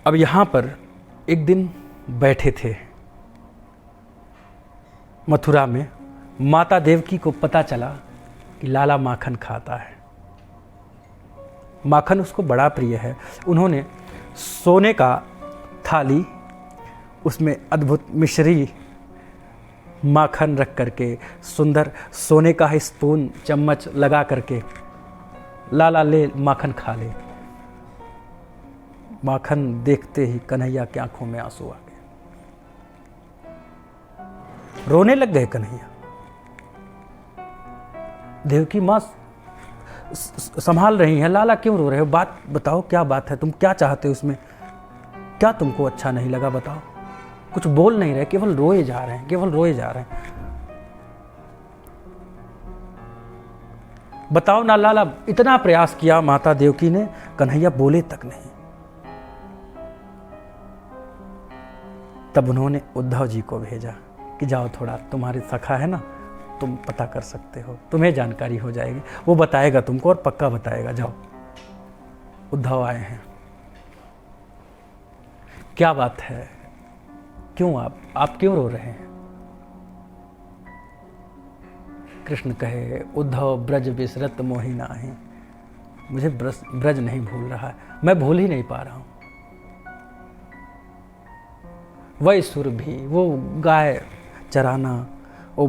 अब यहाँ पर एक दिन बैठे थे मथुरा में, माता देवकी को पता चला कि लाला माखन खाता है। माखन उसको बड़ा प्रिय है। उन्होंने सोने का थाली, उसमें अद्भुत मिश्री माखन रख करके, सुंदर सोने का स्पून चम्मच लगा करके, लाला ले माखन खा ले। माखन देखते ही कन्हैया की आंखों में आंसू आ गए, रोने लग गए कन्हैया। देवकी माँ संभाल रही हैं, लाला क्यों रो रहे हो, बात बताओ, क्या बात है, तुम क्या चाहते हो उसमें, क्या तुमको अच्छा नहीं लगा, बताओ। कुछ बोल नहीं रहे, केवल रोए जा रहे हैं, केवल रोए जा रहे हैं। बताओ ना लाला। इतना प्रयास किया माता देवकी ने, कन्हैया बोले तक नहीं। तब उन्होंने उद्धव जी को भेजा कि जाओ, थोड़ा तुम्हारी सखा है ना, तुम पता कर सकते हो, तुम्हें जानकारी हो जाएगी, वो बताएगा तुमको और पक्का बताएगा, जाओ। उद्धव आए हैं। क्या बात है, क्यों आप क्यों रो रहे हैं? कृष्ण कहे, उद्धव ब्रज बिसरत मोहि नाहि। मुझे ब्रज नहीं भूल रहा है, मैं भूल ही नहीं पा रहा हूं। वही सुर भी, वो गाय चराना, वो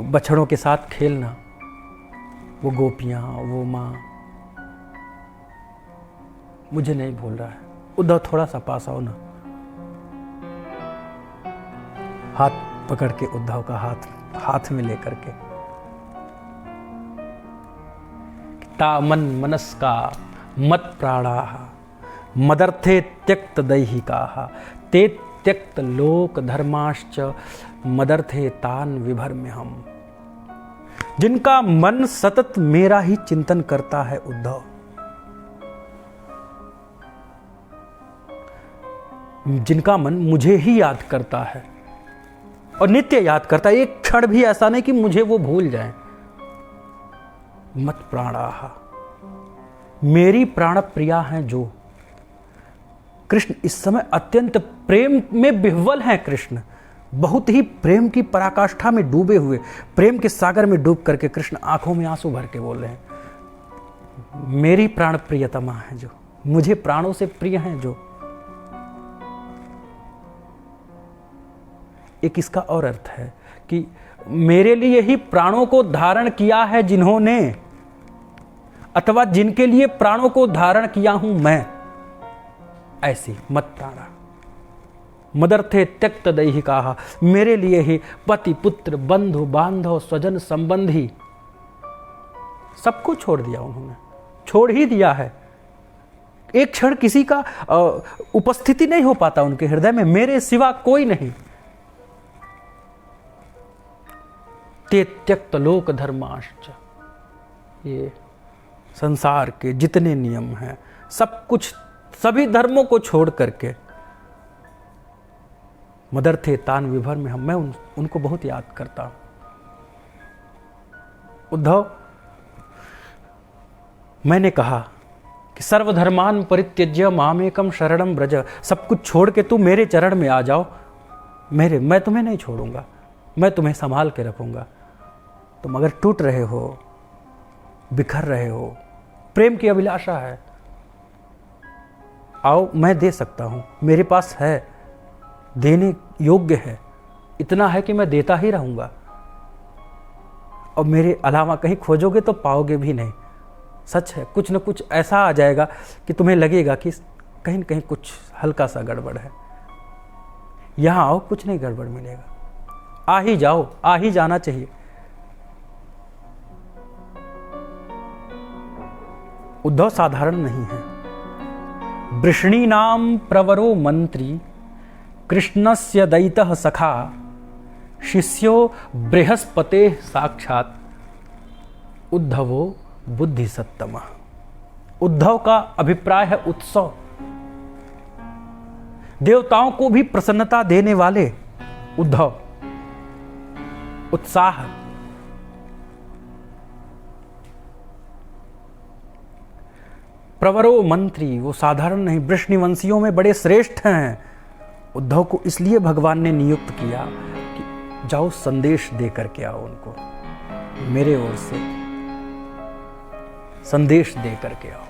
बछड़ों के साथ खेलना, वो गोपियां, वो माँ, मुझे नहीं भूल रहा है। उद्धव थोड़ा सा पास आओ ना। हाथ पकड़ के उद्धव का हाथ में लेकर के, ता मन मनस्का मत प्राणा मदर्थे त्यक्त दैहिका ते त्यक्त लोक धर्माश्च मदर्थे तान विभर में हम। जिनका मन सतत मेरा ही चिंतन करता है उद्धव, जिनका मन मुझे ही याद करता है और नित्य याद करता है, एक क्षण भी ऐसा नहीं कि मुझे वो भूल जाए। मत प्राणाहा, मेरी प्राण प्रिया हैं जो। कृष्ण इस समय अत्यंत प्रेम में विह्वल हैं। कृष्ण बहुत ही प्रेम की पराकाष्ठा में डूबे हुए, प्रेम के सागर में डूब करके कृष्ण आंखों में आंसू भर के बोल रहे हैं, मेरी प्राण प्रियतमा है जो, मुझे प्राणों से प्रिय हैं जो। एक इसका और अर्थ है कि मेरे लिए ही प्राणों को धारण किया है जिन्होंने, अथवा जिनके लिए प्राणों को धारण किया हूं मैं, ऐसी मत प्राणा मदर्थे त्यक्त दैहिका। मेरे लिए ही पति पुत्र बंधु बांधव स्वजन संबंधी सबको छोड़ दिया उन्होंने, छोड़ ही दिया है। एक क्षण किसी का उपस्थिति नहीं हो पाता उनके हृदय में, मेरे सिवा कोई नहीं। ते त्यक्त लोक धर्माश्च, ये संसार के जितने नियम हैं सब कुछ, सभी धर्मों को छोड़ करके मदर थे तान विभर में हम, मैं उनको बहुत याद करता हूं। उद्धव, मैंने कहा कि सर्वधर्मान परित्यज्य मामेकम शरणम ब्रज, सब कुछ छोड़ के तू मेरे चरण में आ जाओ, मैं तुम्हें नहीं छोड़ूंगा, मैं तुम्हें संभाल के रखूंगा। तुम अगर टूट रहे हो, बिखर रहे हो, प्रेम की अभिलाषा है, आओ, मैं दे सकता हूं, मेरे पास है, देने योग्य है, इतना है कि मैं देता ही रहूंगा, और मेरे अलावा कहीं खोजोगे तो पाओगे भी नहीं। सच है, कुछ न कुछ ऐसा आ जाएगा कि तुम्हें लगेगा कि कहीं न कहीं कुछ हल्का सा गड़बड़ है। यहां आओ, कुछ नहीं गड़बड़ मिलेगा, आ ही जाओ, आ ही जाना चाहिए। उद्धव साधारण नहीं है। वृष्णी नाम प्रवरो मंत्री कृष्णस्य दैतः सखा शिष्यो बृहस्पते साक्षात उद्धवो बुद्धि सत्तम। उद्धव का अभिप्राय है उत्सव, देवताओं को भी प्रसन्नता देने वाले उद्धव, उत्साह। प्रवरो मंत्री, वो साधारण नहीं, वृष्णिवंशियों में बड़े श्रेष्ठ हैं। उद्धव को इसलिए भगवान ने नियुक्त किया कि जाओ संदेश दे करके आओ उनको, मेरे ओर से संदेश दे करके आओ।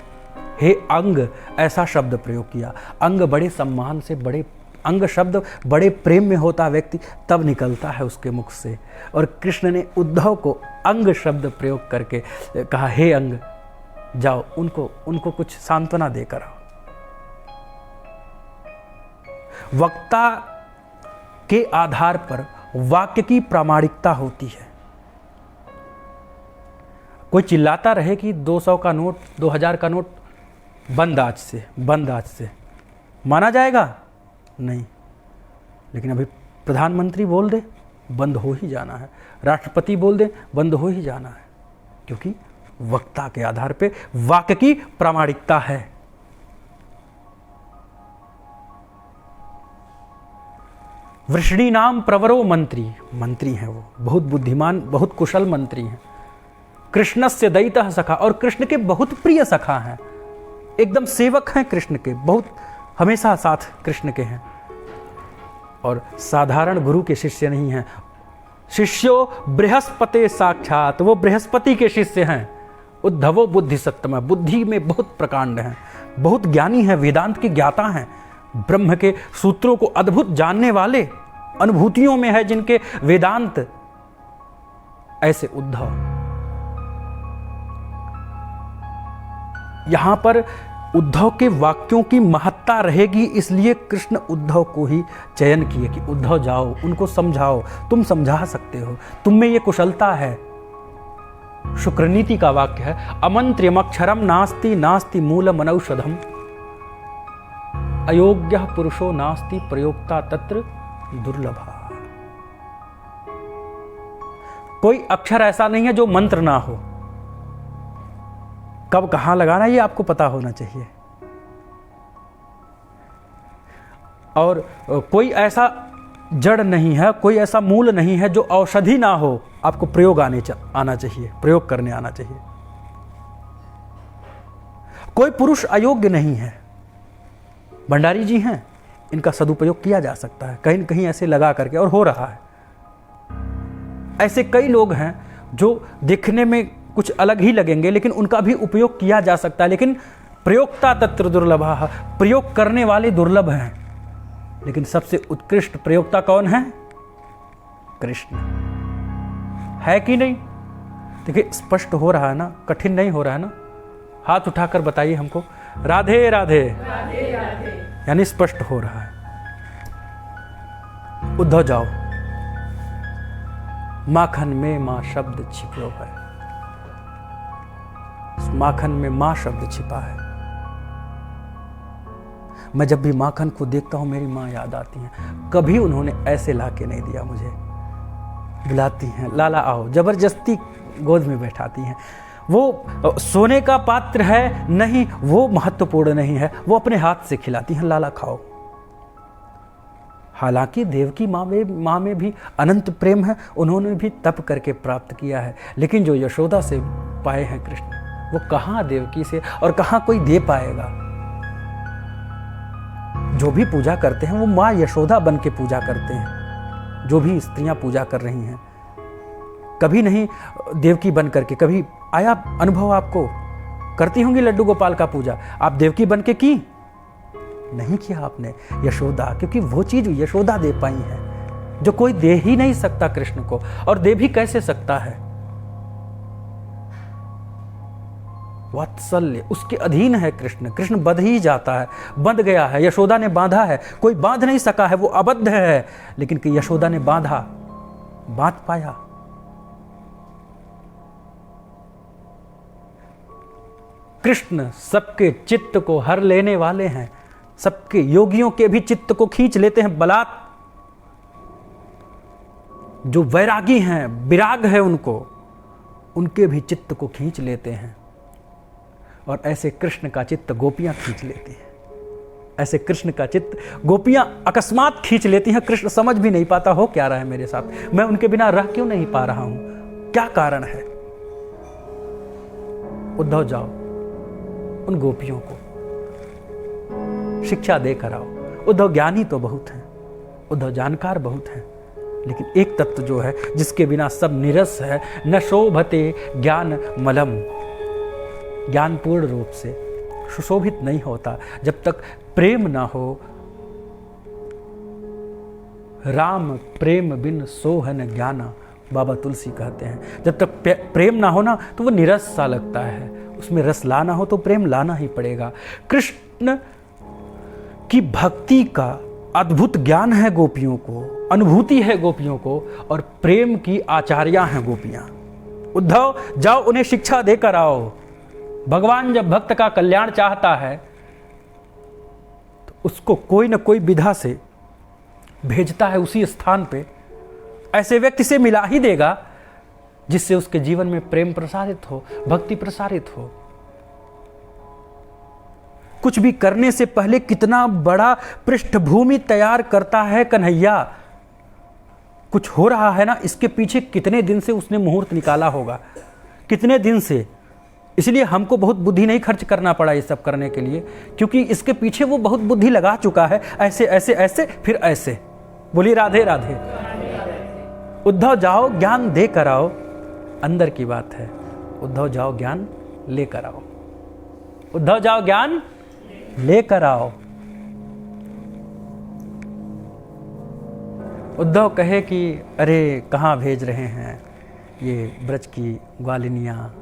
हे अंग, ऐसा शब्द प्रयोग किया। अंग बड़े सम्मान से, बड़े अंग शब्द बड़े प्रेम में होता व्यक्ति तब निकलता है उसके मुख से, और कृष्ण ने उद्धव को अंग शब्द प्रयोग करके कहा, हे अंग जाओ उनको कुछ सांत्वना देकर आओ। वक्ता के आधार पर वाक्य की प्रामाणिकता होती है। कोई चिल्लाता रहे कि 200 का नोट, 2000 का नोट बंद आज से, माना जाएगा? नहीं। लेकिन अभी प्रधानमंत्री बोल दे, बंद हो ही जाना है। राष्ट्रपति बोल दे, बंद हो ही जाना है, क्योंकि वक्ता के आधार पे वाक्य की प्रामाणिकता है। वृषणी नाम प्रवरो मंत्री, मंत्री हैं वो, बहुत बुद्धिमान, बहुत कुशल मंत्री हैं। कृष्णस्य दयितः सखा, और कृष्ण के बहुत प्रिय सखा हैं, एकदम सेवक हैं कृष्ण के, बहुत हमेशा साथ कृष्ण के हैं। और साधारण गुरु के शिष्य नहीं हैं। शिष्यो बृहस्पति साक्षात, वो बृहस्पति के शिष्य हैं। उद्धवो बुद्धि सत्तम, बुद्धि में बहुत प्रकांड हैं, बहुत ज्ञानी हैं, वेदांत के ज्ञाता हैं, ब्रह्म के सूत्रों को अद्भुत जानने वाले, अनुभूतियों में है जिनके वेदांत। ऐसे उद्धव, यहां पर उद्धव के वाक्यों की महत्ता रहेगी, इसलिए कृष्ण उद्धव को ही चयन किए कि उद्धव जाओ, उनको समझाओ, तुम समझा सकते हो, तुम में ये कुशलता है। शुक्रनीति का वाक्य है, अमंत्र्यमक्षरम नास्ति नास्ति मूलमनौषधम, अयोग्यः पुरुषो नास्ति प्रयोक्ता तत्र दुर्लभा। कोई अक्षर ऐसा नहीं है जो मंत्र ना हो। कब कहां लगाना ये आपको पता होना चाहिए। और कोई ऐसा जड़ नहीं है, कोई ऐसा मूल नहीं है जो औषधि ना हो, आपको प्रयोग आना चाहिए, प्रयोग करने आना चाहिए। कोई पुरुष अयोग्य नहीं है। भंडारी जी हैं, इनका सदुपयोग किया जा सकता है कहीं न कहीं ऐसे लगा करके, और हो रहा है। ऐसे कई लोग हैं जो दिखने में कुछ अलग ही लगेंगे, लेकिन उनका भी उपयोग किया जा सकता है। लेकिन प्रयोक्ता तत्र दुर्लभा, प्रयोग करने वाले दुर्लभ हैं। लेकिन सबसे उत्कृष्ट प्रयोक्ता कौन है? कृष्ण है कि नहीं? देखिए, स्पष्ट हो रहा है ना, कठिन नहीं हो रहा है ना? हाथ उठाकर बताइए हमको, राधे राधे, राधे राधे, यानी स्पष्ट हो रहा है। उद्धव जाओ, माखन में मां शब्द छिपो है, माखन में मां शब्द छिपा है। मैं जब भी माखन को देखता हूं मेरी मां याद आती हैं। कभी उन्होंने ऐसे लाके नहीं दिया मुझे, बुलाती हैं, लाला आओ, जबरदस्ती गोद में बैठाती हैं। वो सोने का पात्र है नहीं, वो महत्वपूर्ण नहीं है, वो अपने हाथ से खिलाती हैं, लाला खाओ। हालांकि देवकी माँ में भी अनंत प्रेम है, उन्होंने भी तप करके प्राप्त किया है। लेकिन जो यशोदा से पाए हैं कृष्ण, वो कहाँ देवकी से और कहाँ कोई दे पाएगा। जो भी पूजा करते हैं वो माँ यशोदा बन के पूजा करते हैं। जो भी स्त्रियां पूजा कर रही हैं, कभी नहीं देवकी बन करके। कभी आया अनुभव आपको? करती होंगी लड्डू गोपाल का पूजा, आप देवकी बन के की? नहीं किया आपने, यशोदा, क्योंकि वो चीज यशोदा दे पाई है जो कोई दे ही नहीं सकता कृष्ण को, और दे भी कैसे सकता है। वात्सल्य उसके अधीन है कृष्ण। कृष्ण बंध ही जाता है, बंध गया है, यशोदा ने बांधा है, कोई बांध नहीं सका है, वो अबद्ध है। लेकिन कि यशोदा ने बांधा, बांध पाया। कृष्ण सबके चित्त को हर लेने वाले हैं, सबके योगियों के भी चित्त को खींच लेते हैं बलात्। जो वैरागी हैं, विराग है उनको, उनके भी चित्त को खींच लेते हैं। और ऐसे कृष्ण का चित्त गोपियां खींच लेती हैं। ऐसे कृष्ण का चित्त गोपियां अकस्मात खींच लेती हैं। कृष्ण समझ भी नहीं पाता हो क्या रहा है मेरे साथ, मैं उनके बिना रह क्यों नहीं पा रहा हूं, क्या कारण है। उद्धव जाओ, उन गोपियों को शिक्षा देकर आओ। उद्धव ज्ञानी तो बहुत हैं, उद्धव जानकार बहुत हैं, लेकिन एक तत्व जो है जिसके बिना सब निरस है, न शोभते ज्ञान मलम, ज्ञान पूर्ण रूप से सुशोभित नहीं होता जब तक प्रेम ना हो। राम प्रेम बिन सोहन ज्ञाना, बाबा तुलसी कहते हैं। जब तक प्रेम ना हो ना तो वो निरस सा लगता है, उसमें रस लाना हो तो प्रेम लाना ही पड़ेगा। कृष्ण की भक्ति का अद्भुत ज्ञान है गोपियों को, अनुभूति है गोपियों को, और प्रेम की आचार्या हैं गोपियां। उद्धव जाओ उन्हें शिक्षा देकर आओ। भगवान जब भक्त का कल्याण चाहता है तो उसको कोई न कोई विधा से भेजता है उसी स्थान पे, ऐसे व्यक्ति से मिला ही देगा जिससे उसके जीवन में प्रेम प्रसारित हो, भक्ति प्रसारित हो। कुछ भी करने से पहले कितना बड़ा पृष्ठभूमि तैयार करता है कन्हैया। कुछ हो रहा है ना, इसके पीछे कितने दिन से उसने मुहूर्त निकाला होगा, कितने दिन से। इसलिए हमको बहुत बुद्धि नहीं खर्च करना पड़ा ये सब करने के लिए, क्योंकि इसके पीछे वो बहुत बुद्धि लगा चुका है। ऐसे ऐसे ऐसे फिर ऐसे। बोलिए राधे राधे। उद्धव जाओ ज्ञान दे कर आओ, अंदर की बात है। उद्धव जाओ ज्ञान लेकर आओ, उद्धव जाओ ज्ञान लेकर आओ। उद्धव कहे कि अरे कहाँ भेज रहे हैं ये ब्रज की ग्वालिनियाँ,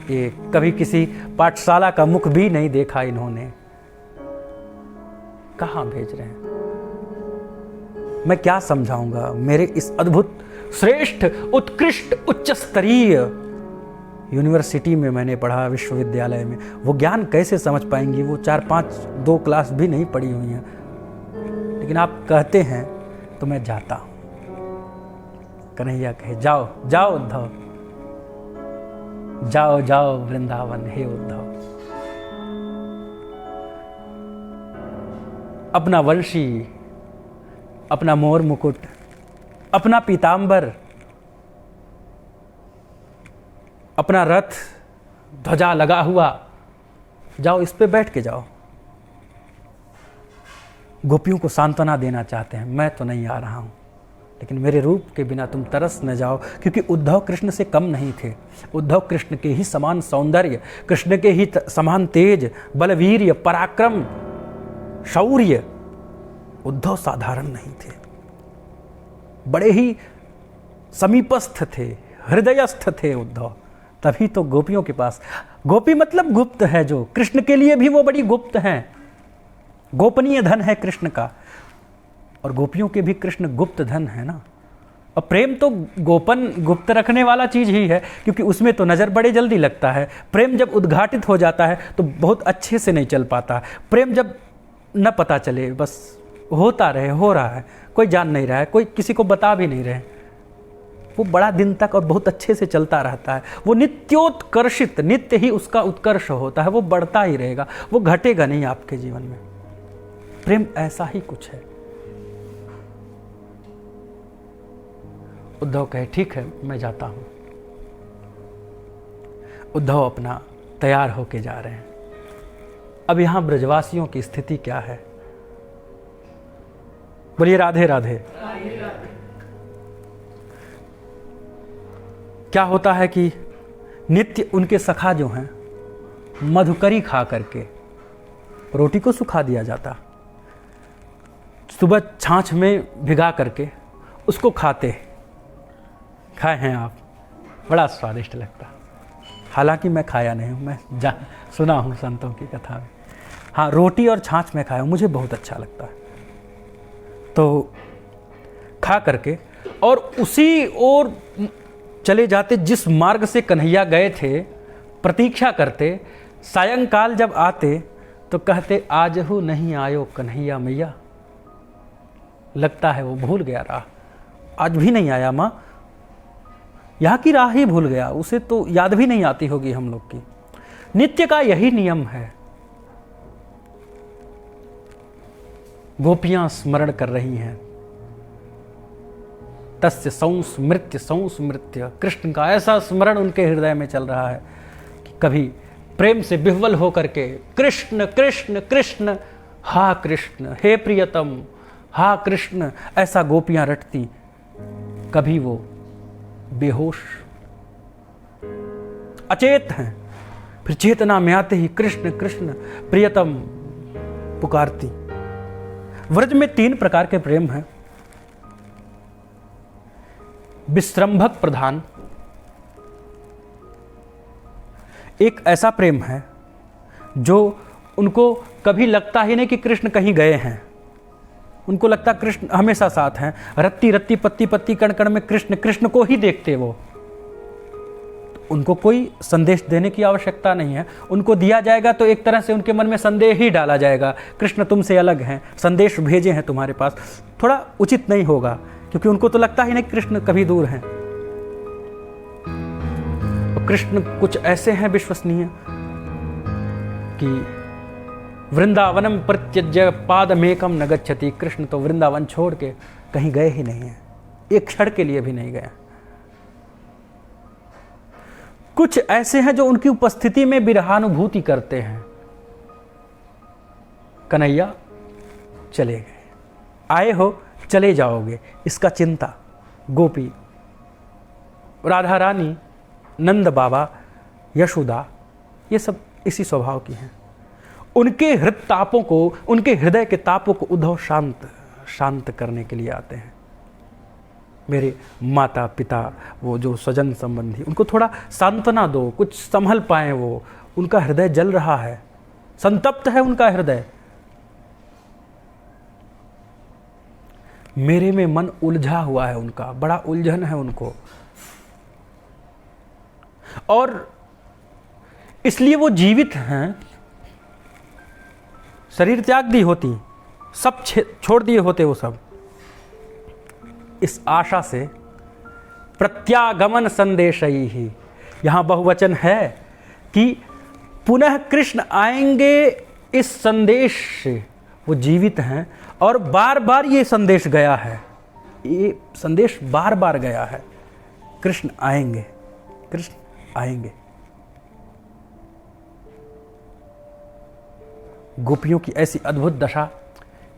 ये कभी किसी पाठशाला का मुख भी नहीं देखा इन्होंने, कहाँ भेज रहे हैं। मैं क्या समझाऊंगा, मेरे इस अद्भुत श्रेष्ठ उत्कृष्ट उच्च स्तरीय यूनिवर्सिटी में मैंने पढ़ा, विश्वविद्यालय में, वो ज्ञान कैसे समझ पाएंगी। वो 4-5 2 क्लास भी नहीं पढ़ी हुई हैं, लेकिन आप कहते हैं तो मैं जाता हूं। कन्हैया कहे जाओ जाओ उद्धव, जाओ जाओ वृंदावन हे उद्धव। अपना वंशी, अपना मोर मुकुट, अपना पीतांबर, अपना रथ ध्वजा लगा हुआ, जाओ इस पे बैठ के जाओ। गोपियों को सांत्वना देना चाहते हैं, मैं तो नहीं आ रहा हूं, लेकिन मेरे रूप के बिना तुम तरस न जाओ, क्योंकि उद्धव कृष्ण से कम नहीं थे। उद्धव कृष्ण के ही समान सौंदर्य, कृष्ण के ही समान तेज, बलवीर्य, पराक्रम, शौर्य। उद्धव साधारण नहीं थे, बड़े ही समीपस्थ थे, हृदयस्थ थे उद्धव। तभी तो गोपियों के पास, गोपी मतलब गुप्त है, जो कृष्ण के लिए भी वो बड़ी गुप्त हैं। गोपनीय धन है कृष्ण का, और गोपियों के भी कृष्ण गुप्त धन है ना। और प्रेम तो गोपन गुप्त रखने वाला चीज ही है, क्योंकि उसमें तो नजर बड़े जल्दी लगता है। प्रेम जब उद्घाटित हो जाता है तो बहुत अच्छे से नहीं चल पाता। प्रेम जब न पता चले, बस होता रहे, हो रहा है, कोई जान नहीं रहा है, कोई किसी को बता भी नहीं रहे, वो बड़ा दिन तक और बहुत अच्छे से चलता रहता है। वो नित्योत्कर्षित, नित्य ही उसका उत्कर्ष होता है, वो बढ़ता ही रहेगा, वो घटेगा नहीं आपके जीवन में। प्रेम ऐसा ही कुछ है। उद्धव कहे ठीक है मैं जाता हूं। उद्धव अपना तैयार होके जा रहे हैं। अब यहां ब्रजवासियों की स्थिति क्या है? बोलिए राधे राधे। क्या होता है कि नित्य उनके सखा जो हैं, मधुकरी खा करके, रोटी को सुखा दिया जाता, सुबह छाछ में भिगा करके उसको खाते। खाए हैं आप? बड़ा स्वादिष्ट लगता। हालांकि मैं खाया नहीं हूँ, मैं सुना हूँ संतों की कथा में। हाँ, रोटी और छाछ में खाया हूँ, मुझे बहुत अच्छा लगता है। तो खा करके और उसी ओर चले जाते जिस मार्ग से कन्हैया गए थे, प्रतीक्षा करते। सायंकाल जब आते तो कहते आज हूँ नहीं आयो कन्हैया मैया। लगता है वो भूल गया राह, आज भी नहीं आया माँ, यहाँ की राह ही भूल गया, उसे तो याद भी नहीं आती होगी हम लोग की। नित्य का यही नियम है। गोपियां स्मरण कर रही हैं, तस्य संस्मृत्य संस्मृत्य, कृष्ण का ऐसा स्मरण उनके हृदय में चल रहा है कि कभी प्रेम से विह्वल होकर के कृष्ण कृष्ण कृष्ण, हा कृष्ण, हे प्रियतम, हा कृष्ण, ऐसा गोपियां रटती। कभी वो बेहोश अचेत हैं, फिर चेतना में आते ही कृष्ण कृष्ण प्रियतम पुकारती। व्रज में 3 प्रकार के प्रेम हैं। विश्रंभक प्रधान एक ऐसा प्रेम है जो उनको कभी लगता ही नहीं कि कृष्ण कहीं गए हैं। उनको लगता कृष्ण हमेशा साथ हैं। रत्ती रत्ती पत्ती पत्ती कण कण में कृष्ण कृष्ण को ही देखते वो। उनको कोई संदेश देने की आवश्यकता नहीं है। उनको दिया जाएगा तो एक तरह से उनके मन में संदेह ही डाला जाएगा, कृष्ण तुमसे अलग हैं, संदेश भेजे हैं तुम्हारे पास। थोड़ा उचित नहीं होगा, क्योंकि उनको तो लगता ही नहीं कृष्ण कभी दूर हैं। कृष्ण कुछ ऐसे हैं विश्वसनीय कि वृंदावनम प्रत्यज्य पादमेकम न गच्छति। कृष्ण तो वृंदावन छोड़ के कहीं गए ही नहीं हैं, एक क्षण के लिए भी नहीं गए। कुछ ऐसे हैं जो उनकी उपस्थिति में विरहानुभूति करते हैं। कन्हैया चले गए, आए हो चले जाओगे, इसका चिंता। गोपी, राधा रानी, नंद बाबा, यशोदा, ये सब इसी स्वभाव की हैं। उनके हृदतापों को, उनके हृदय के तापों को उद्धव शांत करने के लिए आते हैं। मेरे माता पिता, वो जो स्वजन संबंधी, उनको थोड़ा सांत्वना दो, कुछ संभल पाए वो। उनका हृदय जल रहा है, संतप्त है उनका हृदय। मेरे में मन उलझा हुआ है उनका, बड़ा उलझन है उनको, और इसलिए वो जीवित हैं। शरीर त्याग दी होती, सब छोड़ दिए होते वो सब, इस आशा से प्रत्यागमन संदेश ही। यहां बहुवचन है कि पुनः कृष्ण आएंगे, इस संदेश से वो जीवित हैं। और बार बार ये संदेश गया है, ये संदेश बार बार गया है, कृष्ण आएंगे, कृष्ण आएंगे। गोपियों की ऐसी अद्भुत दशा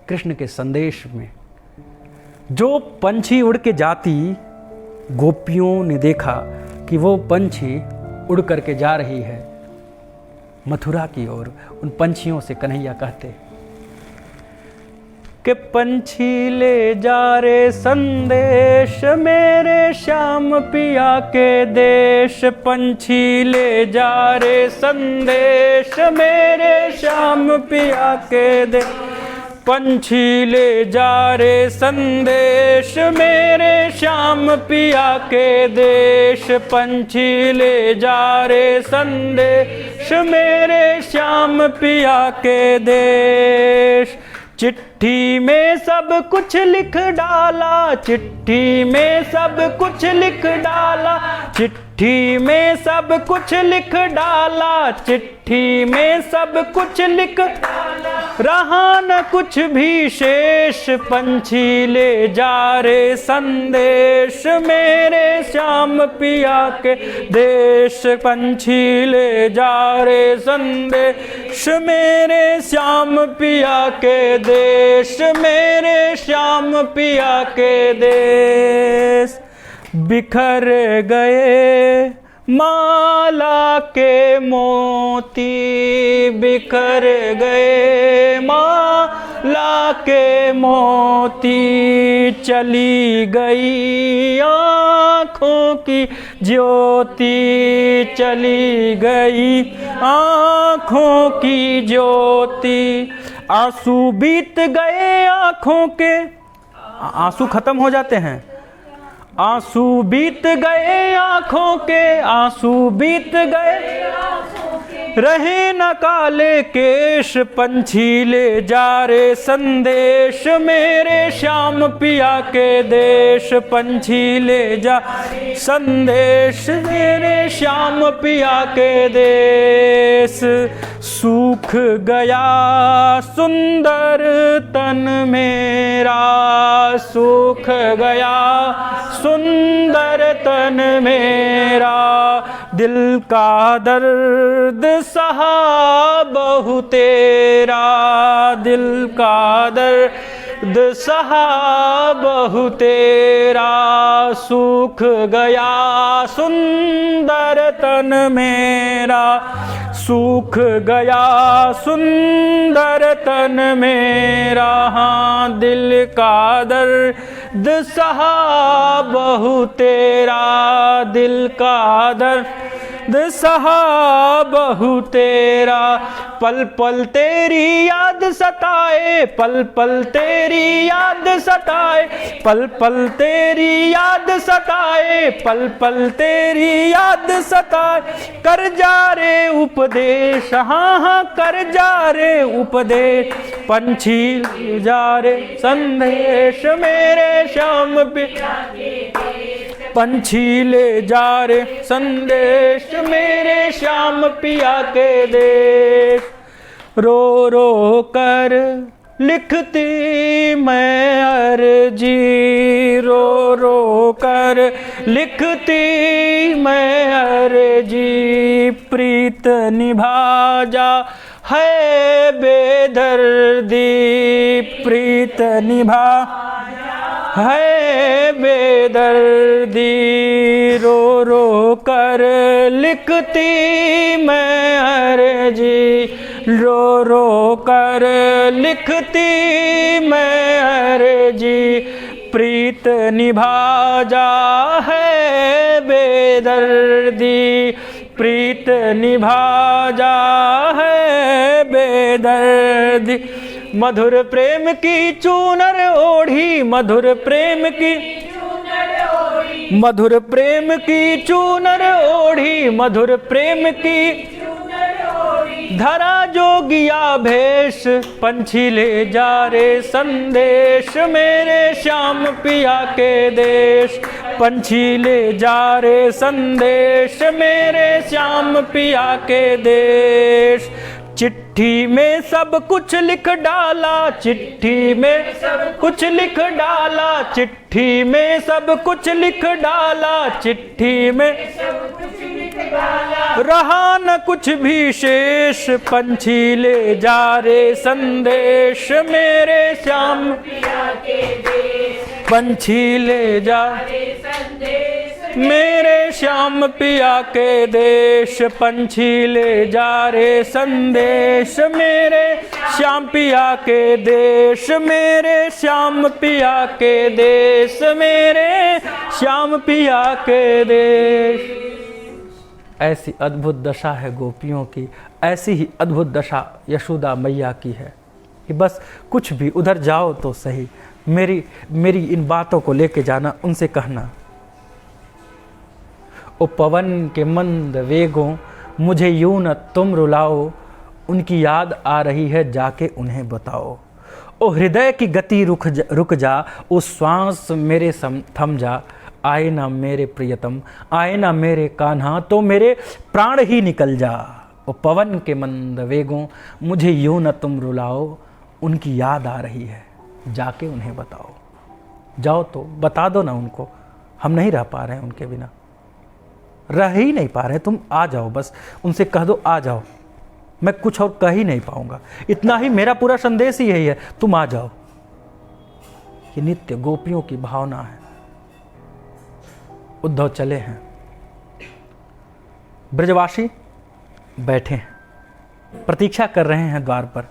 कृष्ण के संदेश में। जो पंछी उड़ के जाती, गोपियों ने देखा कि वो पंछी उड़ करके जा रही है मथुरा की ओर। उन पंछियों से कन्हैया कहते कि पंछी ले जा रे संदेश मेरे श्याम पिया के देश। पंछी ले जा रे संदेश मेरे श्याम पिया के देश। पंछी ले जा रे संदेश मेरे श्याम पिया के देश। पंछी ले जा रे संदेश मेरे श्याम पिया के देश। चिट्ठी में सब कुछ लिख डाला, चिट्ठी में सब कुछ लिख डाला, चिट्ठी में सब कुछ लिख डाला, चिट्ठी में सब कुछ लिख डाला, रहा न कुछ भी शेष। पंछी ले जा रे संदेश मेरे श्याम पिया के देश। पंछी ले जा रे संदेश मेरे श्याम पिया के देश, मेरे श्याम पिया के देश। बिखर गए माला के मोती, बिखर गए माला के मोती, चली गई आँखों की ज्योति, चली गई आँखों की ज्योति। आंसू बीत गए आँखों के, आंसू खत्म हो जाते हैं। आंसू बीत गए आँखों के, आंसू बीत गए, रहे न काले केश। पंछी ले जा रे संदेश मेरे श्याम पिया के देश। पंछी ले जा संदेश मेरे श्याम पिया के देश। सूख गया सुंदर तन मेरा, सूख गया सुंदर तन मेरा, दिल का दर्द सहा बहु तेरा, दिल का दर्द सहा बहु तेरा, सूख गया सुंदर तन मेरा, सूख गया सुंदर तन मेरा। हाँ, दिल का दर्द सहा बहु तेरा, दिल का दर्द सहा बहु तेरा। पल पल तेरी याद सताए, पल पल तेरी याद सताए, पल पल तेरी याद सताए, पल पल तेरी याद सताए। कर जा रे उपदेश, हाँ हाँ कर जा रे उपदेश, पंछी जा रे संदेश मेरे श्याम पिया के देश, पंछी ले जा रे संदेश मेरे श्याम पिया के देश। रो रो कर लिखती मैं अर्जी, रो रो कर लिखती मैं अर्जी, प्रीत निभा जा है बेदर्दी, प्रीत निभा है बेदर्दी। रो रो कर लिखती मैं अर्जी, रो रो कर लिखती मैं अर्जी, प्रीत निभा जा है बेदर्दी, प्रीत निभा जा है बेदर्दी। मधुर प्रेम की चूनर ओढ़ी, मधुर प्रेम की मधुर प्रेम की चूनर ओढ़ी, मधुर प्रेम की धरा जोगिया भेष, पंछी ले जा रे संदेश मेरे श्याम पिया के देश, पंछी ले जा रे संदेश मेरे श्याम पिया के देश। चिट्ठी में सब कुछ लिख डाला, चिट्ठी में सब कुछ लिख डाला, चिट्ठी में सब कुछ लिख डाला, चिट्ठी में सब कुछ लिख डाला। रहा न कुछ भी शेष, पंछी ले जा रे संदेश मेरे श्याम पिया के देश, पंछी ले जा रे संदेश मेरे श्याम पिया के देश, पंछी ले जा रे संदेश मेरे श्याम पिया के देश, मेरे श्याम पिया के देश, मेरे श्याम पिया के देश। ऐसी अद्भुत दशा है गोपियों की, ऐसी ही अद्भुत दशा यशोदा मैया की है कि बस कुछ भी उधर जाओ तो सही, मेरी इन बातों को लेके जाना, उनसे कहना ओ पवन के मंद वेगों मुझे यूं न तुम रुलाओ, उनकी याद आ रही है जाके उन्हें बताओ। ओ हृदय की गति रुक जा, ओ श्वास मेरे थम जा, आए ना मेरे प्रियतम, आए ना मेरे कान्हा, तो मेरे प्राण ही निकल जा। ओ पवन के मंद वेगों मुझे यूं न तुम रुलाओ, उनकी याद आ रही है जाके उन्हें बताओ। जाओ तो बता दो ना उनको, हम नहीं रह पा रहे हैं उनके बिना, रह ही नहीं पा रहे, तुम आ जाओ, बस उनसे कह दो आ जाओ, मैं कुछ और कह ही नहीं पाऊंगा, इतना ही मेरा पूरा संदेश ही यही है, तुम आ जाओ। ये नित्य गोपियों की भावना है। उद्धव चले हैं, ब्रजवासी बैठे हैं, प्रतीक्षा कर रहे हैं द्वार पर।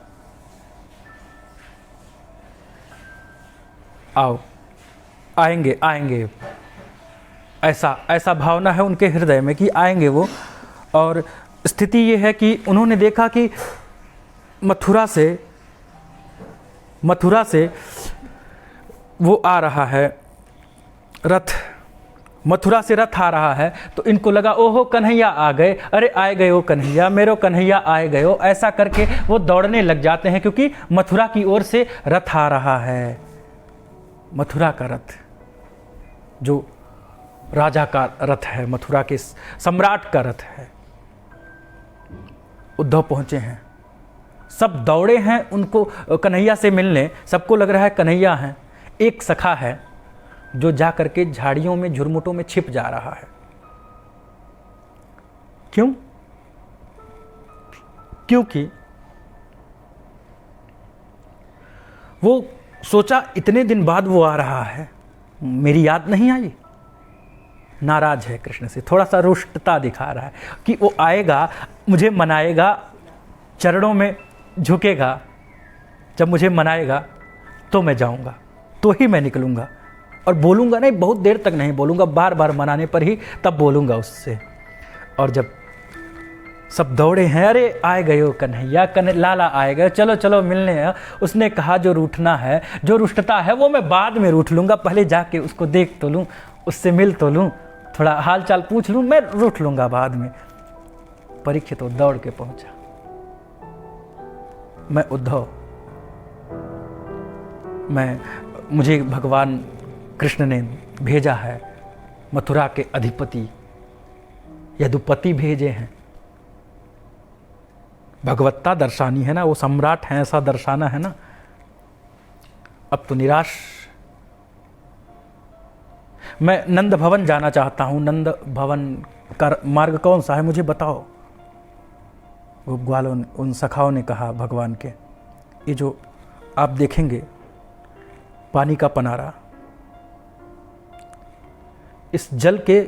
आओ, आएंगे आएंगे, ऐसा भावना है उनके हृदय में कि आएंगे वो। और स्थिति ये है कि उन्होंने देखा कि मथुरा से वो आ रहा है रथ, मथुरा से रथ आ रहा है, तो इनको लगा ओहो कन्हैया आ गए, अरे आए गए ओ कन्हैया, मेरो कन्हैया आए गए हो, ऐसा करके वो दौड़ने लग जाते हैं, क्योंकि मथुरा की ओर से रथ आ रहा है। मथुरा का रथ जो राजा का रथ है, मथुरा के सम्राट का रथ है। उद्धव पहुंचे हैं, सब दौड़े हैं उनको कन्हैया से मिलने, सबको लग रहा है कन्हैया हैं। एक सखा है जो जा करके झाड़ियों में झुरमुटों में छिप जा रहा है। क्यों? क्योंकि वो सोचा इतने दिन बाद वो आ रहा है, मेरी याद नहीं आई। नाराज है कृष्ण से, थोड़ा सा रुष्टता दिखा रहा है कि वो आएगा, मुझे मनाएगा, चरणों में झुकेगा, जब मुझे मनाएगा तो मैं जाऊंगा, तो ही मैं निकलूंगा, और बोलूंगा नहीं, बहुत देर तक नहीं बोलूंगा, बार बार मनाने पर ही तब बोलूंगा उससे। और जब सब दौड़े हैं, अरे आए गए हो कन्हैया, लाला आए गए, चलो चलो मिलने। उसने कहा जो रूठना है, जो रुष्टता है वो मैं बाद में रूठ लूँगा, पहले जाके उसको देख तो लूँ, उससे मिल तो लूँ, थोड़ा हाल चाल पूछ लूँ, मैं रूठ लूँगा बाद में। परीक्षित तो दौड़ के पहुँचा। मैं उद्धव, मुझे भगवान कृष्ण ने भेजा है, मथुरा के अधिपति यदुपति भेजे हैं। भगवत्ता दर्शानी है ना, वो सम्राट हैं, ऐसा दर्शाना है ना। अब तो निराश, मैं नंद भवन जाना चाहता हूँ, नंद भवन का मार्ग कौन सा है मुझे बताओ। वो ग्वालों ने, उन सखाओं ने कहा भगवान के, ये जो आप देखेंगे पानी का पनारा, इस जल के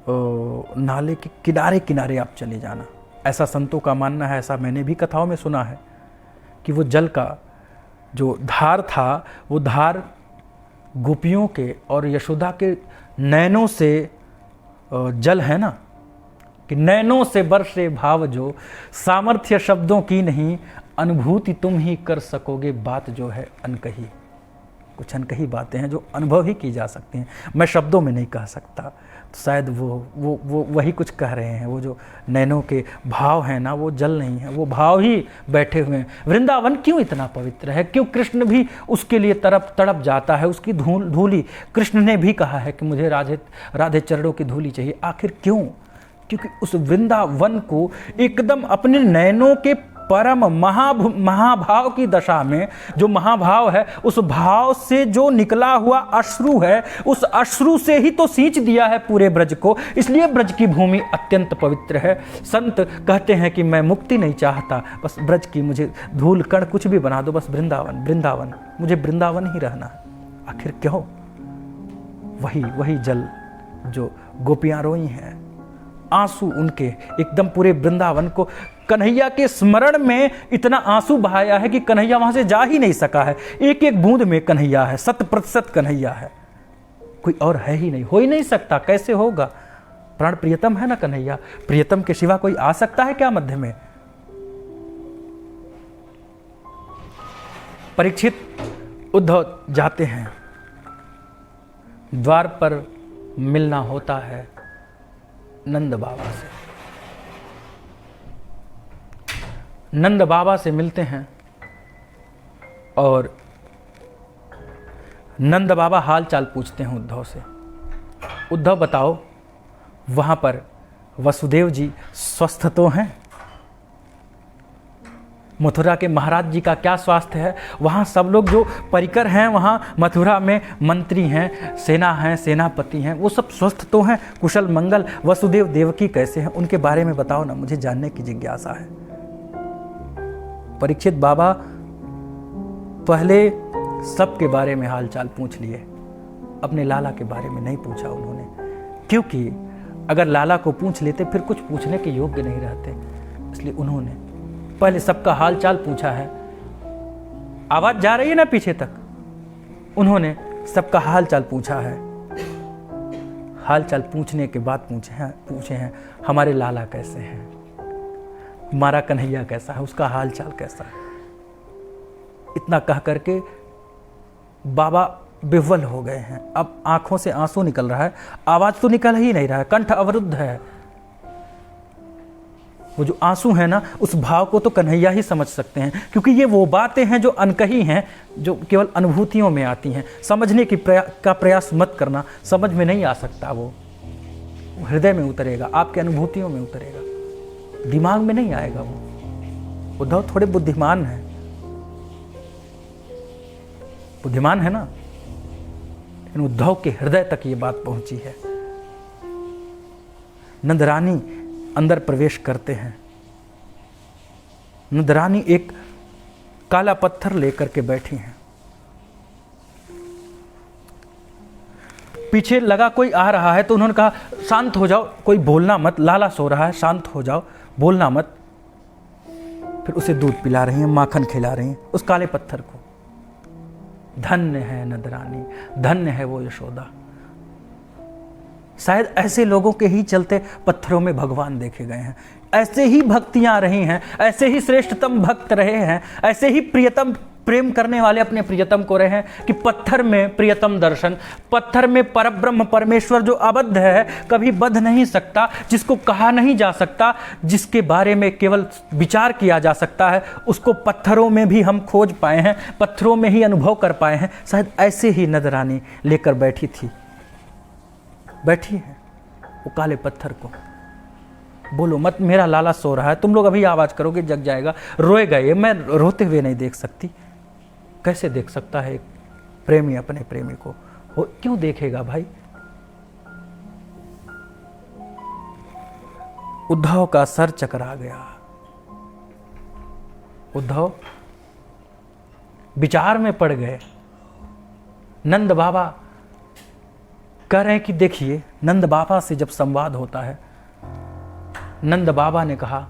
नाले के किनारे किनारे आप चले जाना। ऐसा संतों का मानना है, ऐसा मैंने भी कथाओं में सुना है कि वो जल का जो धार था, वो धार गोपियों के और यशोदा के नैनों से जल है ना, कि नैनों से बरसे भाव जो, सामर्थ्य शब्दों की नहीं, अनुभूति तुम ही कर सकोगे, बात जो है अनकही। कुछ अनकही बातें हैं जो अनुभव ही की जा सकती हैं, मैं शब्दों में नहीं कह सकता। तो शायद वो वही कुछ कह रहे हैं। वो जो नैनों के भाव हैं ना, वो जल नहीं है, वो भाव ही बैठे हुए हैं। वृंदावन क्यों इतना पवित्र है? क्यों कृष्ण भी उसके लिए तड़प जाता है, उसकी धूली। कृष्ण ने भी कहा है कि मुझे राधे चरणों की धूली चाहिए। आखिर क्यों? क्योंकि उस वृंदावन को एकदम अपने नैनों के परम महाभाव की दशा में, जो महाभाव है, उस भाव से जो निकला हुआ अश्रु है, उस अश्रु से ही तो सींच दिया है पूरे ब्रज को। इसलिए ब्रज की भूमि अत्यंत पवित्र है। संत कहते हैं कि मैं मुक्ति नहीं चाहता, बस ब्रज की मुझे धूल कण कुछ भी बना दो, बस वृंदावन वृंदावन, मुझे वृंदावन ही रहना है। आखिर क्यों? वही जल जो गोपियां रोई हैं, आंसू उनके एकदम पूरे वृंदावन को, कन्हैया के स्मरण में इतना आंसू बहाया है कि कन्हैया वहां से जा ही नहीं सका है। एक एक बूंद में कन्हैया है, 100% कन्हैया है, कोई और है ही नहीं, हो ही नहीं सकता। कैसे होगा? प्राण प्रियतम है ना कन्हैया, प्रियतम के सिवा कोई आ सकता है क्या मध्य में? परीक्षित उद्धव जाते हैं, द्वार पर मिलना होता है नंद बाबा से। नंद बाबा से मिलते हैं और नंद बाबा हाल चाल पूछते हैं उद्धव से। उद्धव बताओ, वहाँ पर वसुदेव जी स्वस्थ तो हैं? मथुरा के महाराज जी का क्या स्वास्थ्य है? वहाँ सब लोग जो परिकर हैं, वहाँ मथुरा में मंत्री हैं, सेना हैं, सेनापति हैं, वो सब स्वस्थ तो हैं, कुशल मंगल? वसुदेव देवकी कैसे हैं? उनके बारे में बताओ ना, मुझे जानने की जिज्ञासा है। परीक्षित बाबा पहले सबके बारे में हालचाल पूछ लिए, अपने लाला के बारे में नहीं पूछा उन्होंने, क्योंकि अगर लाला को पूछ लेते फिर कुछ पूछने के योग्य नहीं रहते। इसलिए उन्होंने पहले सबका हालचाल पूछा है। आवाज जा रही है ना पीछे तक? उन्होंने सबका हालचाल पूछा है। हालचाल पूछने के बाद पूछे हैं हमारे लाला कैसे हैं, हमारा कन्हैया कैसा है, उसका हालचाल कैसा है। इतना कह करके बाबा विह्वल हो गए हैं। अब आंखों से आंसू निकल रहा है, आवाज तो निकल ही नहीं रहा है, कंठ अवरुद्ध है। वो जो आंसू है ना, उस भाव को तो कन्हैया ही समझ सकते हैं, क्योंकि ये वो बातें हैं जो अनकही हैं, जो केवल अनुभूतियों में आती हैं। समझने की का प्रयास मत करना, समझ में नहीं आ सकता। वो हृदय में उतरेगा, आपके अनुभूतियों में उतरेगा, दिमाग में नहीं आएगा। वो उद्धव थोड़े बुद्धिमान है, बुद्धिमान है ना, लेकिन उद्धव के हृदय तक ये बात पहुंची है। नंदरानी अंदर प्रवेश करते हैं। नंदरानी एक काला पत्थर लेकर के बैठी हैं। पीछे लगा कोई आ रहा है तो उन्होंने कहा शांत हो जाओ, कोई बोलना मत, लाला सो रहा है, शांत हो जाओ, बोलना मत। फिर उसे दूध पिला रही हैं, माखन खिला रही हैं उस काले पत्थर को। धन्य है नंदरानी, धन्य है वो यशोदा। शायद ऐसे लोगों के ही चलते पत्थरों में भगवान देखे गए हैं। ऐसे ही भक्तियां रही हैं, ऐसे ही श्रेष्ठतम भक्त रहे हैं, ऐसे ही प्रियतम प्रेम करने वाले अपने प्रियतम को रहे हैं कि पत्थर में प्रियतम दर्शन, पत्थर में परब्रह्म परमेश्वर जो अबद्ध है, कभी बध नहीं सकता, जिसको कहा नहीं जा सकता, जिसके बारे में केवल विचार किया जा सकता है, उसको पत्थरों में भी हम खोज पाए हैं, पत्थरों में ही अनुभव कर पाए हैं। शायद ऐसे ही नंदरानी लेकर बैठी थी, बैठी है वो काले पत्थर को। बोलो मत, मेरा लाला सो रहा है, तुम लोग अभी आवाज करोगे जग जाएगा, रोएगा ये, मैं रोते हुए नहीं देख सकती। कैसे देख सकता है एक प्रेमी अपने प्रेमी को? वो क्यों देखेगा भाई? उद्धव का सर चकरा गया। उद्धव विचार में पड़ गए। नंद बाबा कह रहे हैं कि देखिए, नंद बाबा से जब संवाद होता है, नंद बाबा ने कहा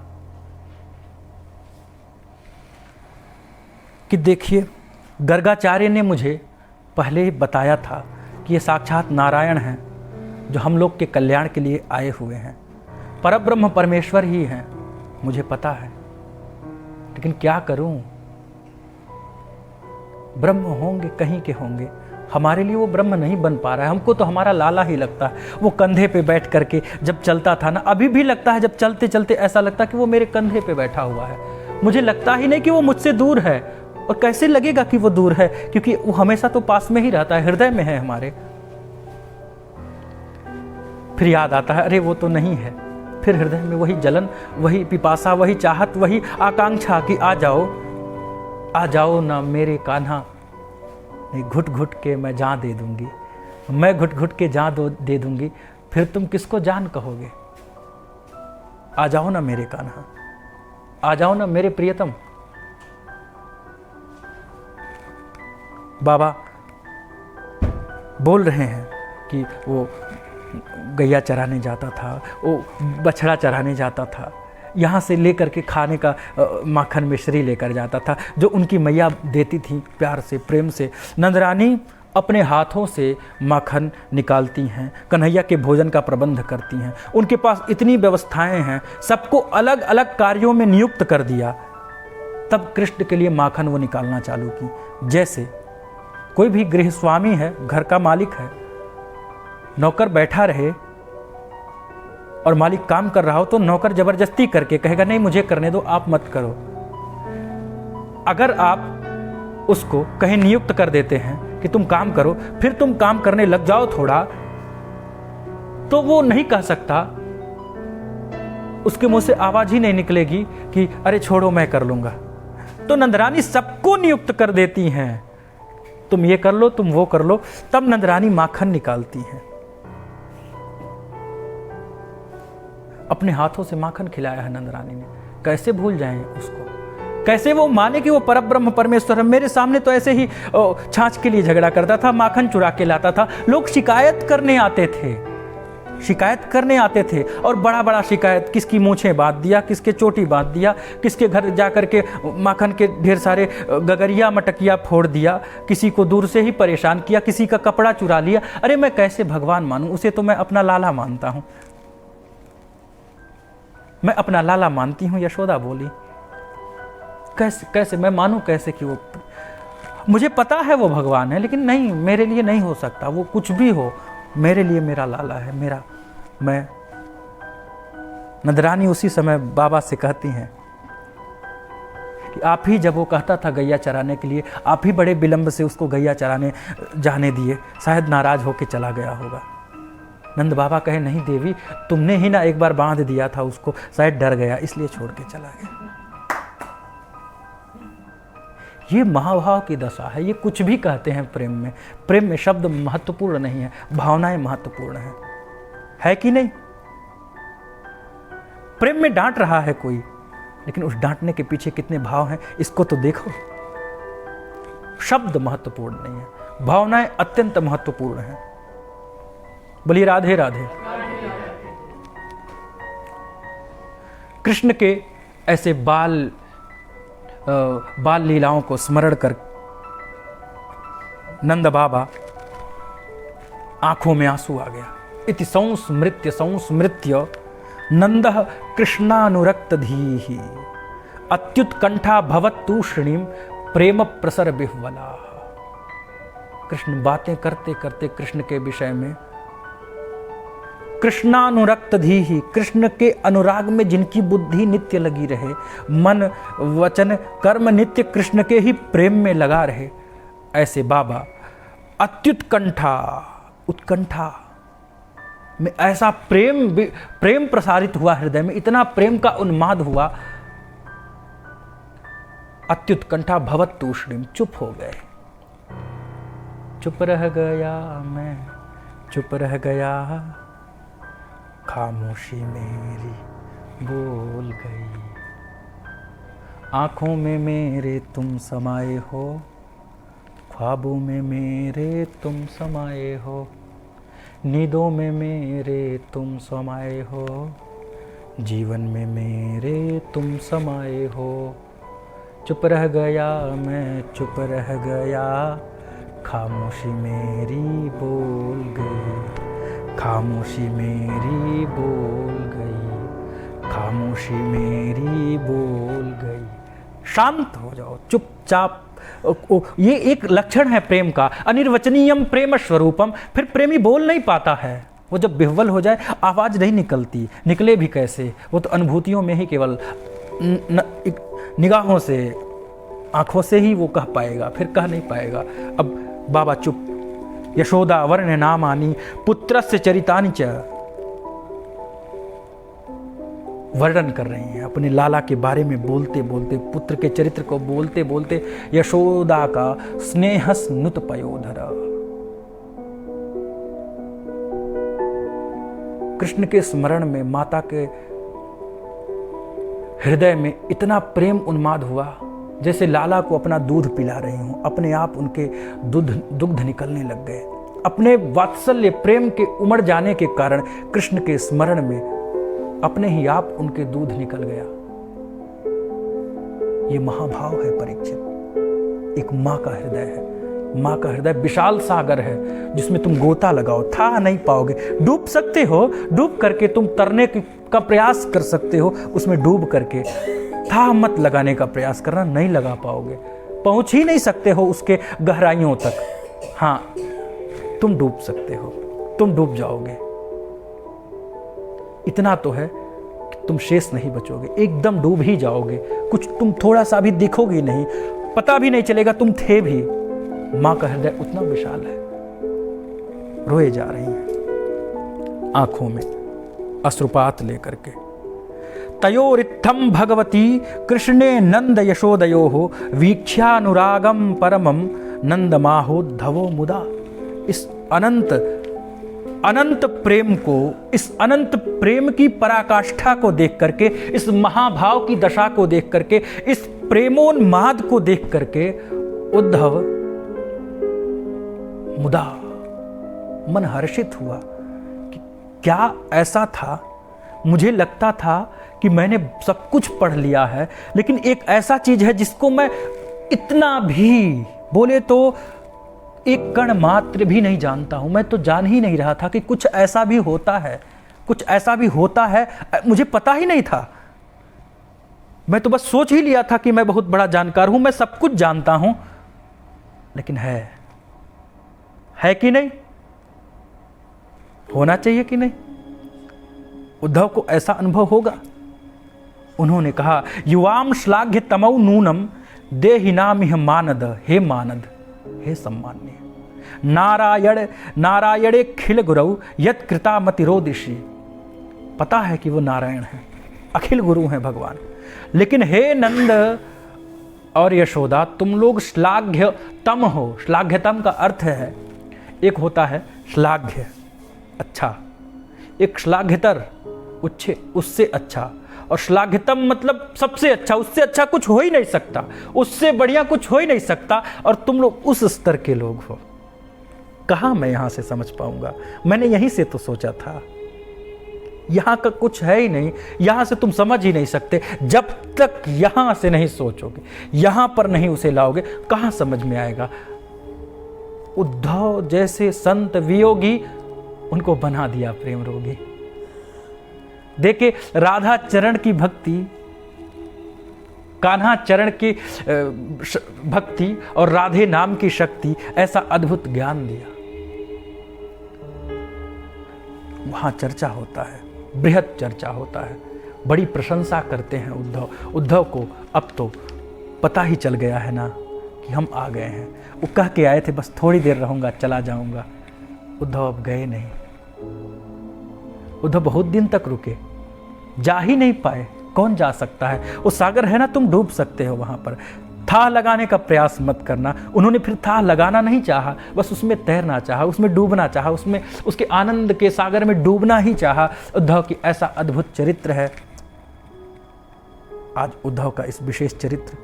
कि देखिए, गर्गाचार्य ने मुझे पहले ही बताया था कि ये साक्षात नारायण हैं जो हम लोग के कल्याण के लिए आए हुए हैं, परब्रह्म परमेश्वर ही हैं, मुझे पता है। लेकिन क्या करूं, ब्रह्म होंगे कहीं के होंगे, हमारे लिए वो ब्रह्म नहीं बन पा रहा है। हमको तो हमारा लाला ही लगता है। वो कंधे पे बैठ करके जब चलता था ना, अभी भी लगता है, जब चलते चलते ऐसा लगता है कि वो मेरे कंधे पे बैठा हुआ है। मुझे लगता ही नहीं कि वो मुझसे दूर है। और कैसे लगेगा कि वो दूर है, क्योंकि वो हमेशा तो पास में ही रहता है, हृदय में है हमारे। फिर याद आता है, अरे वो तो नहीं है। फिर हृदय में वही जलन, वही पिपासा, वही चाहत, वही आकांक्षा कि आ जाओ ना मेरे कान्हा, घुट घुट के मैं जान दे दूंगी, मैं घुट घुट के जान दे दूंगी, फिर तुम किसको जान कहोगे? आ जाओ ना मेरे कान्हा, आ जाओ ना मेरे प्रियतम। बाबा बोल रहे हैं कि वो गैया चराने जाता था, वो बछड़ा चराने जाता था, यहाँ से लेकर के खाने का माखन मिश्री लेकर जाता था जो उनकी मैया देती थी प्यार से, प्रेम से। नंदरानी अपने हाथों से माखन निकालती हैं, कन्हैया के भोजन का प्रबंध करती हैं। उनके पास इतनी व्यवस्थाएं हैं, सबको अलग अलग कार्यों में नियुक्त कर दिया। तब कृष्ण के लिए माखन वो निकालना चालू की। जैसे कोई भी गृहस्वामी है, घर का मालिक है, नौकर बैठा रहे और मालिक काम कर रहा हो तो नौकर जबरदस्ती करके कहेगा नहीं मुझे करने दो, आप मत करो। अगर आप उसको कहीं नियुक्त कर देते हैं कि तुम काम करो, फिर तुम काम करने लग जाओ थोड़ा, तो वो नहीं कह सकता, उसके मुंह से आवाज ही नहीं निकलेगी कि अरे छोड़ो मैं कर लूंगा। तो नंदरानी सबको नियुक्त कर देती हैं, तुम ये कर लो, तुम वो कर लो। तब नंदरानी माखन निकालती हैं। अपने हाथों से माखन खिलाया है नंदरानी ने। कैसे भूल जाएं उसको, कैसे वो माने कि वो परब्रह्म परमेश्वर है। मेरे सामने तो ऐसे ही छाछ के लिए झगड़ा करता था, माखन चुरा के लाता था। लोग शिकायत करने आते थे, शिकायत करने आते थे, और बड़ा बड़ा शिकायत, किसकी मूछें बांध दिया, किसके चोटी बांध दिया, किसके घर जाकर के माखन के ढेर सारे गगरिया मटकिया फोड़ दिया, किसी को दूर से ही परेशान किया, किसी का कपड़ा चुरा लिया। अरे मैं कैसे भगवान मानूं? उसे तो मैं अपना लाला मानता हूं, मैं अपना लाला मानती हूं। यशोदा बोली, कैसे मैं मानूं, कैसे कि वो, मुझे पता है वो भगवान है, लेकिन नहीं, मेरे लिए नहीं हो सकता। वो कुछ भी हो, मेरे लिए मेरा लाला है, मेरा मैं। नंदरानी उसी समय बाबा से कहती हैं कि आप ही, जब वो कहता था गैया चराने के लिए, आप ही बड़े विलंब से उसको गैया चराने जाने दिए, शायद नाराज होकर चला गया होगा। नंद बाबा कहे नहीं देवी, तुमने ही ना एक बार बांध दिया था उसको, शायद डर गया इसलिए छोड़ के चला गया। ये महाभाव की दशा है। ये कुछ भी कहते हैं प्रेम में, प्रेम में शब्द महत्वपूर्ण नहीं है, भावनाएं महत्वपूर्ण है कि नहीं? प्रेम में डांट रहा है कोई, लेकिन उस डांटने के पीछे कितने भाव हैं इसको तो देखो। शब्द महत्वपूर्ण नहीं है, भावनाएं अत्यंत महत्वपूर्ण हैं। बोलिए राधे राधे। कृष्ण के ऐसे बाल लीलाओं को स्मरण कर नंद बाबा आंखों में आंसू आ गया। इति संस्मृत्य नंदः कृष्णानुरक्त धीः अत्युत्कंठा भवत्तु श्रीणीम प्रेम प्रसर बिह्वला। कृष्ण बातें करते करते कृष्ण के विषय में, कृष्णानुरक्त धीः, कृष्ण के अनुराग में जिनकी बुद्धि नित्य लगी रहे, मन वचन कर्म नित्य कृष्ण के ही प्रेम में लगा रहे, ऐसे बाबा अत्युत्कंठा, उत्कंठा में ऐसा प्रेम प्रसारित हुआ हृदय में, इतना प्रेम का उन्माद हुआ। अत्युत्कंठा भवत तूष्णीम, चुप हो गए, चुप रह गया मैं, चुप रह गया, खामोशी मेरी बोल गई। आंखों में मेरे तुम समाये हो, ख्वाबों में मेरे तुम समाये हो, नींदों में मेरे तुम समाये हो, जीवन में मेरे तुम समाये हो। चुप रह गया मैं, चुप रह गया, खामोशी मेरी बोल गई, खामोशी मेरी बोल गई, खामोशी मेरी बोल गई। शांत हो जाओ, चुपचाप। ये एक लक्षण है प्रेम का, अनिर्वचनीयम प्रेम स्वरूपम। फिर प्रेमी बोल नहीं पाता है, वो जब विह्वल हो जाए आवाज नहीं निकलती, निकले भी कैसे, वो तो अनुभूतियों में ही केवल निगाहों से, आंखों से ही वो कह पाएगा, फिर कह नहीं पाएगा। अब बाबा चुप। यशोदा वर्ण नामानि पुत्रस्य चरितानि च, वर्णन कर रही हैं अपने लाला के बारे में, बोलते बोलते पुत्र के चरित्र को बोलते बोलते यशोदा का स्नेहस नुत पयोधर। कृष्ण के स्मरण में माता के हृदय में इतना प्रेम उन्माद हुआ जैसे लाला को अपना दूध पिला रही हूं। अपने आप उनके दुग्ध निकलने लग गए। अपने वात्सल्य प्रेम के उमड़ जाने के कारण कृष्ण के स्मरण में अपने ही आप उनके दूध निकल गया। ये महाभाव है परीक्षित। एक माँ का हृदय है। माँ का हृदय विशाल सागर है जिसमें तुम गोता लगाओ, था नहीं पाओगे। डूब सकते हो, डूब करके तुम तरने का प्रयास कर सकते हो, उसमें डूब करके था मत लगाने का प्रयास करना, नहीं लगा पाओगे, पहुंच ही नहीं सकते हो उसके गहराइयों तक। हाँ, तुम डूब सकते हो, तुम डूब जाओगे। इतना तो है कि तुम शेष नहीं बचोगे, एकदम डूब ही जाओगे। कुछ तुम थोड़ा सा भी दिखोगे नहीं, पता भी नहीं चलेगा तुम थे भी। मां का हृदय उतना विशाल है। रोए जा रही हैं आंखों में अश्रुपात लेकर के। तयोरित्थम भगवती कृष्णे नंद यशोदयोः वीक्ष्यानुरागम परमम नंदमाहोद्धवो मुदा। इस अनंत प्रेम को, इस अनंत प्रेम की पराकाष्ठा को देख करके, इस महाभाव की दशा को देख करके, इस प्रेमोन्माद को देख करके उद्धव मुदा, मन हर्षित हुआ कि क्या ऐसा था। मुझे लगता था कि मैंने सब कुछ पढ़ लिया है, लेकिन एक ऐसा चीज है जिसको मैं इतना भी, बोले तो एक कण मात्र भी नहीं जानता हूं। मैं तो जान ही नहीं रहा था कि कुछ ऐसा भी होता है, कुछ ऐसा भी होता है, मुझे पता ही नहीं था। मैं तो बस सोच ही लिया था कि मैं बहुत बड़ा जानकार हूं, मैं सब कुछ जानता हूं। लेकिन है कि नहीं, होना चाहिए कि नहीं। उद्धव को ऐसा अनुभव होगा। उन्होंने कहा, युवाम श्लाघ्य तमौ नूनम देहिनामिह मानद। हे मानद, हे सम्मान्य, नारायणे खिल गुरु यत कृता मतिरोदिशी। पता है कि वो नारायण है, अखिल गुरु हैं भगवान, लेकिन हे नंद और यशोदा, तुम लोग श्लाघ्य तम हो। श्लाघ्यतम का अर्थ है, एक होता है श्लाघ्य, अच्छा, एक श्लाघ्यतर, उससे अच्छा। और श्लाघितम मतलब सबसे अच्छा, उससे अच्छा कुछ हो ही नहीं सकता, उससे बढ़िया कुछ हो ही नहीं सकता, और तुम लोग उस स्तर के लोग हो। कहाँ मैं यहाँ से समझ पाऊंगा? मैंने यहीं से तो सोचा था, यहाँ का कुछ है ही नहीं, यहाँ से तुम समझ ही नहीं सकते। जब तक यहाँ से नहीं सोचोगे, यहाँ पर नहीं उसे लाओगे, कहाँ समझ में आएगा? उद्धव जैसे संत वियोगी, उनको बना दिया प्रेम रोगी। देखे राधा चरण की भक्ति, कान्हा चरण की भक्ति और राधे नाम की शक्ति, ऐसा अद्भुत ज्ञान दिया। वहां चर्चा होता है, बृहद चर्चा होता है, बड़ी प्रशंसा करते हैं उद्धव। उद्धव को अब तो पता ही चल गया है ना कि हम आ गए हैं। वो कह के आए थे बस थोड़ी देर रहूंगा, चला जाऊंगा। उद्धव अब गए नहीं। उद्धव बहुत दिन तक रुके, जा ही नहीं पाए। कौन जा सकता है? वो सागर है ना, तुम डूब सकते हो वहां पर। थाह लगाने का प्रयास मत करना। उन्होंने फिर थाह लगाना नहीं चाहा, बस उसमें तैरना चाहा, उसमें डूबना चाहा, उसमें उसके आनंद के सागर में डूबना ही चाहा। उद्धव की ऐसा अद्भुत चरित्र है। आज उद्धव का इस विशेष चरित्र,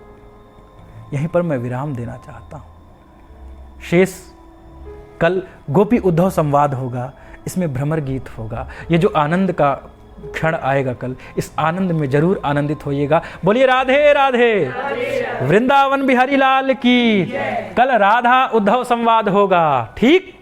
यहीं पर मैं विराम देना चाहता हूं। शेष कल गोपी उद्धव संवाद होगा, इसमें भ्रमर गीत होगा। ये जो आनंद का क्षण आएगा कल, इस आनंद में जरूर आनंदित होइएगा। बोलिए राधे राधे। वृंदावन बिहारी लाल की। कल राधा उद्धव संवाद होगा, ठीक।